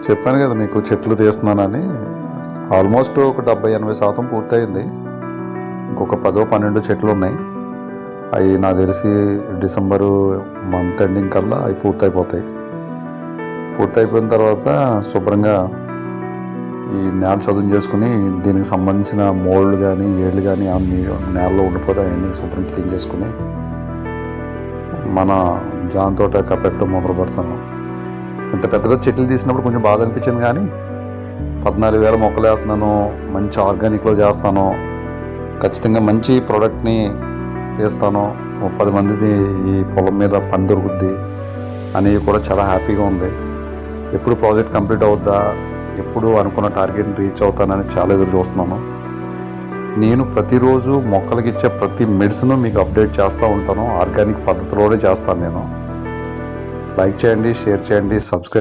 చెప్పాను కదా మీకు చెట్లు తీస్తున్నానని. ఆల్మోస్ట్ ఒక 70-80% పూర్తయింది. ఇంకొక 10-12 చెట్లు ఉన్నాయి. అవి నాకు తెలిసి డిసెంబరు మంత్ ఎండింగ్ కల్లా అవి పూర్తయిపోతాయి. పూర్తయిపోయిన తర్వాత శుభ్రంగా ఈ నేల చదును చేసుకుని దీనికి సంబంధించిన మోళ్ళు కానీ ఏళ్ళు కానీ ఆ నేలలో ఉండిపోతే అవన్నీ శుభ్రం క్లీన్ చేసుకుని మన జాన్ తోట కపెట్టడం మొదలు పెడతాను. ఇంత పెద్ద పెద్ద చెట్లు తీసినప్పుడు కొంచెం బాధ అనిపించింది, కానీ 14,000 మొక్కలు వేస్తున్నాను, మంచి ఆర్గానిక్లో చేస్తాను, ఖచ్చితంగా మంచి ప్రోడక్ట్ని తీస్తాను, 30 మందిది ఈ పొలం మీద పని దొరుకుద్ది అనేవి కూడా చాలా హ్యాపీగా ఉంది. ఎప్పుడు ప్రాజెక్ట్ కంప్లీట్ అవుద్దా, ఎప్పుడు అనుకున్న టార్గెట్ని రీచ్ అవుతానని చాలా ఎదురు చూస్తున్నాను. నేను ప్రతిరోజు మొక్కలకి ఇచ్చే ప్రతి మెడిసిన్ మీకు అప్డేట్ చేస్తూ ఉంటాను. ఆర్గానిక్ పద్ధతిలోనే చేస్తాను నేను. లైక్ చేయండి, షేర్ చేయండి, సబ్స్క్రైబ్